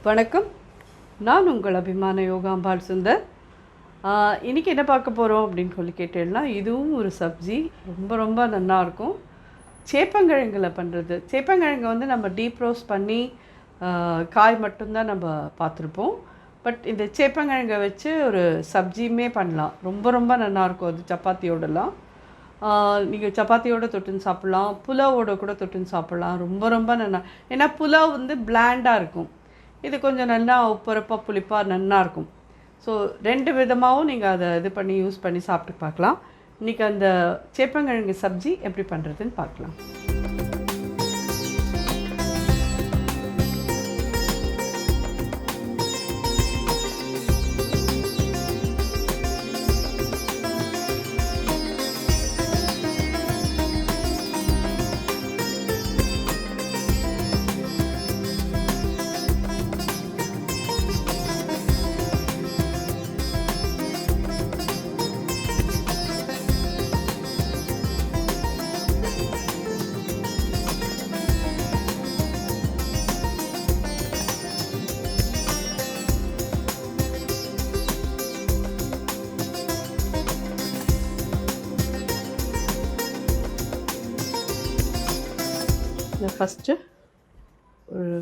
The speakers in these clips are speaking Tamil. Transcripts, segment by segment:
வணக்கம். நான் உங்கள் அபிமான யோகாம்பால் சுந்தர். இன்றைக்கி என்ன பார்க்க போகிறோம் அப்படின்னு சொல்லி கேட்டேன்னா, இதுவும் ஒரு சப்ஜி ரொம்ப ரொம்ப நல்லாயிருக்கும். சேப்பங்கிழங்கில் பண்ணுறது. சேப்பங்கிழங்கை வந்து நம்ம டீப் ரோஸ்ட் பண்ணி காய் மட்டும்தான் நம்ம பார்த்துருப்போம். பட் இந்த சேப்பங்கிழங்கை வச்சு ஒரு சப்ஜியுமே பண்ணலாம். ரொம்ப ரொம்ப நல்லாயிருக்கும். அது சப்பாத்தியோடலாம் நீங்கள் சப்பாத்தியோடு தொட்டுன்னு சாப்பிட்லாம், புலாவோட கூட தொட்டுன்னு சாப்பிட்லாம். ரொம்ப ரொம்ப நல்லா. ஏன்னா புலாவ் வந்து பிளாண்டாக இருக்கும், இது கொஞ்சம் நல்லா உப்புரப்பாக புளிப்பாக நல்லாயிருக்கும். ஸோ 2 விதமாகவும் நீங்கள் அதை இது பண்ணி யூஸ் பண்ணி சாப்பிட்டு பார்க்கலாம். இன்றைக்கி அந்த சேப்பங்கிழங்கு சப்ஜி எப்படி பண்ணுறதுன்னு பார்க்கலாம். ஃபஸ்ட்டு ஒரு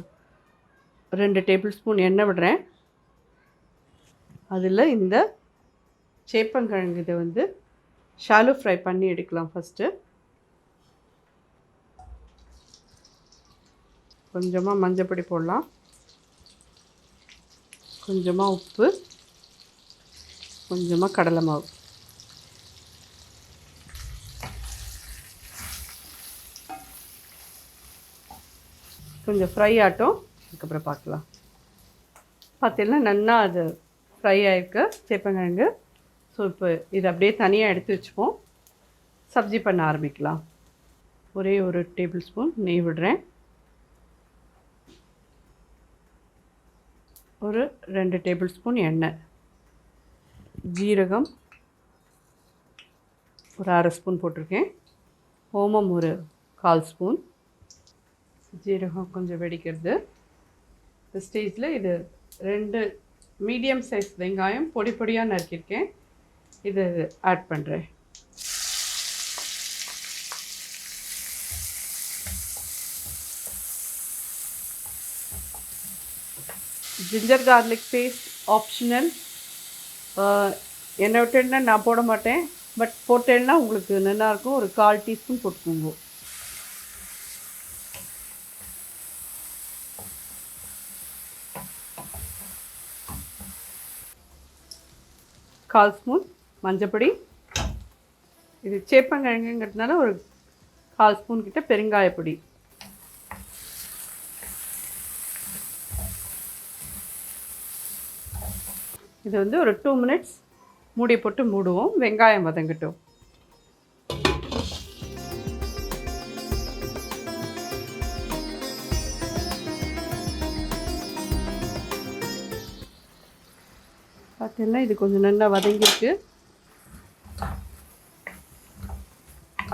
2 டேபிள் ஸ்பூன் எண்ணெய் விடுறேன். அதில் இந்த சேப்பங்கிழங்கு இதை வந்து ஷாலோ ஃப்ரை பண்ணி எடுக்கலாம். ஃபஸ்ட்டு கொஞ்சமாக மஞ்சப்பொடி போடலாம், கொஞ்சமாக உப்பு, கொஞ்சமாக கடலை மாவு. கொஞ்சம் ஃப்ரை ஆகட்டும், அதுக்கப்புறம் பார்க்கலாம். பார்த்தீங்கன்னா நல்லா அது ஃப்ரை ஆகிருக்கு சேப்பங்கிழங்கு. ஸோ இப்போ இதை அப்படியே தனியாக எடுத்து வச்சுப்போம். சப்ஜி பண்ண ஆரம்பிக்கலாம். ஒரே ஒரு டேபிள் ஸ்பூன் நெய் விடுறேன். ஒரு 2 டேபிள் ஸ்பூன் எண்ணெய், ஜீரகம் ஒரு 1/2 ஸ்பூன் போட்டிருக்கேன், ஓமம் ஒரு 1/4 ஸ்பூன். ஜீரகம் கொஞ்சம் வெடிக்கிறது. இந்த ஸ்டேஜில் இது 2 மீடியம் சைஸ் வெங்காயம் பொடி பொடியாக நறுக்கியிருக்கேன், இது ஆட் பண்ணுறேன். Ginger garlic paste optional. என்னை விட்டேன்னா நான் போட மாட்டேன், பட் போட்டேன்னா உங்களுக்கு நல்லாயிருக்கும். ஒரு 1/4 டீஸ்பூன் போட்டுக்கோங்க. கால் ஸ்பூன் மஞ்சப்பொடி. இது சேப்பங்கிழங்குங்கிறதுனால ஒரு 1/4 ஸ்பூன் கிட்ட பெருங்காயப்பொடி. இது வந்து ஒரு 2 மினிட்ஸ் மூடி போட்டு மூடுவோம், வெங்காயம் வதங்கட்டும். பார்த்தீங்கன்னா இது கொஞ்சம் நல்லா வதங்கிருக்கு.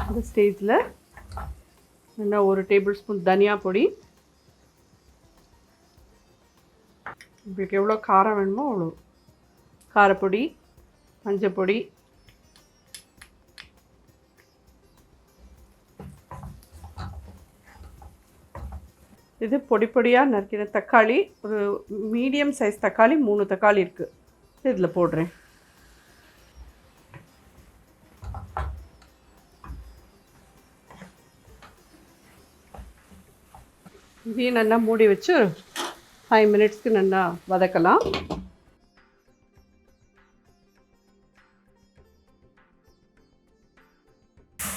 அந்த ஸ்டேஜில் நல்லா ஒரு டேபிள் ஸ்பூன் தனியா பொடி. உங்களுக்கு எவ்வளோ காரம் வேணுமோ அவ்வளோ காரப்பொடி, மஞ்சப்பொடி, இது பொடி பொடியாக நறுக்கிற தக்காளி. ஒரு மீடியம் சைஸ் தக்காளி, 3 தக்காளி இருக்குது, இதில் போடுறேன். இதையும் நல்லா மூடி வச்சு 5 மினிட்ஸ்க்கு நல்லா வதக்கலாம்.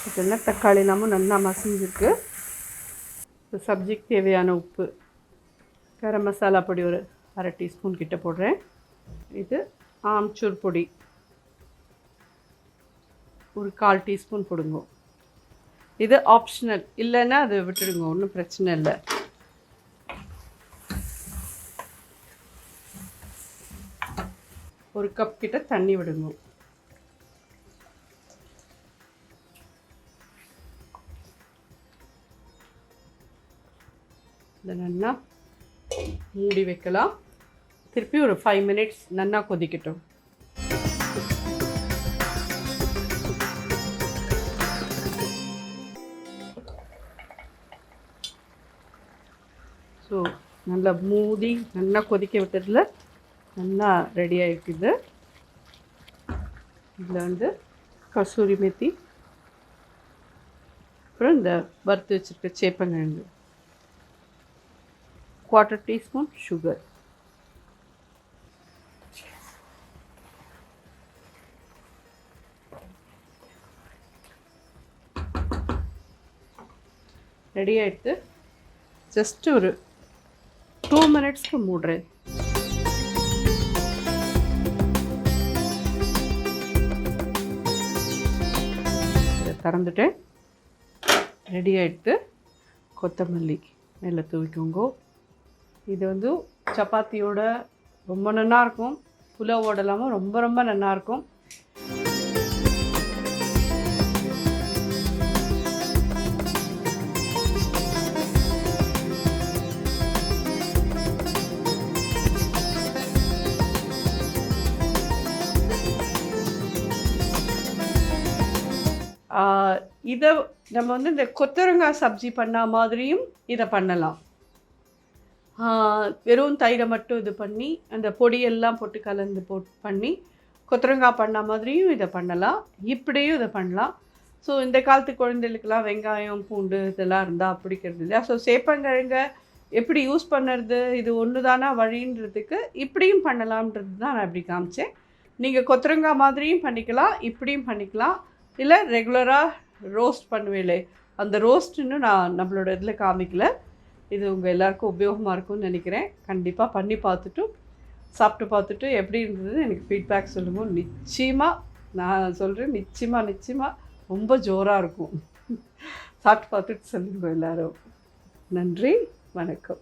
இதெல்லாம் தக்காளி இல்லாமல் நல்லா மசிஞ்சிருக்கு. சப்ஜிக்கு தேவையான உப்பு, கரம் மசாலா பொடி ஒரு 1/2 டீஸ்பூன் கிட்ட போடுறேன். இது ஆம்ச்சூர் பொடி ஒரு 1/4 டீஸ்பூன் போடுங்க. இது ஆப்ஷனல், இல்லைன்னா அது விட்டுடுங்க, ஒன்றும் பிரச்சனை இல்லை. ஒரு கப் கிட்ட தண்ணி விடுங்க. இதை நல்லா மூடி வைக்கலாம். திருப்பி ஒரு 5 minutes நல்லா கொதிக்கட்டும். ஸோ நல்லா மூடி நல்லா கொதிக்க விட்டதில் நல்லா ரெடி ஆகிடுக்குது. இதில் வந்து கசூரி மெத்தி, அப்புறம் இந்த வறுத்து வச்சுருக்க சேப்பங்கிழங்கு, 1/4 teaspoon சுகர், ரெடி ஆகிடுத்து. ஜஸ்ட் ஒரு 2 minutesக்கு மூடுறேன். இதை திறந்துட்டேன். ரெடி ஆகிடுத்து. கொத்தமல்லி மேலே தூவிக்கோங்க. இது வந்து சப்பாத்தியோட ரொம்ப நல்லாயிருக்கும், புலாவோட இல்லாமல் ரொம்ப ரொம்ப நல்லாயிருக்கும். இதை நம்ம வந்து இந்த கொத்தரங்காய் சப்ஜி பண்ண மாதிரியும் இதை பண்ணலாம். வெறும் தயிரை மட்டும் இது பண்ணி அந்த பொடியெல்லாம் போட்டு கலந்து பண்ணி கொத்தரங்காய் பண்ண மாதிரியும் இதை பண்ணலாம், இப்படியும் இதை பண்ணலாம். ஸோ இந்த காலத்து குழந்தைகளுக்கெல்லாம் வெங்காயம் பூண்டு இதெல்லாம் இருந்தால் பிடிக்கிறது இல்லையா? ஸோ சேப்பங்கிழங்க எப்படி யூஸ் பண்ணுறது, இது ஒன்று தானா வழின்றதுக்கு இப்படியும் பண்ணலாம்ன்றது தான் நான் இப்படி காமிச்சேன். நீங்கள் கொத்தரங்காய் மாதிரியும் பண்ணிக்கலாம், இப்படியும் பண்ணிக்கலாம். இல்லை ரெகுலராக ரோஸ்ட் பண்ணுவேலே, அந்த ரோஸ்ட் இன்னும் நான் நம்மளோட இதில் காமிக்கல. இது உங்கள் எல்லாருக்கும் உபயோகமாக இருக்கும்னு நினைக்கிறேன். கண்டிப்பாக பண்ணி பார்த்துட்டு சாப்பிட்டு பார்த்துட்டு எப்படி இருந்தது எனக்கு ஃபீட்பேக் சொல்லுங்கள். நிச்சயமாக நான் சொல்கிறேன், நிச்சயமாக ரொம்ப ஜோராக இருக்கும். சாப்பிட்டு பார்த்துட்டு சொல்லுங்கள் எல்லோரும். நன்றி, வணக்கம்.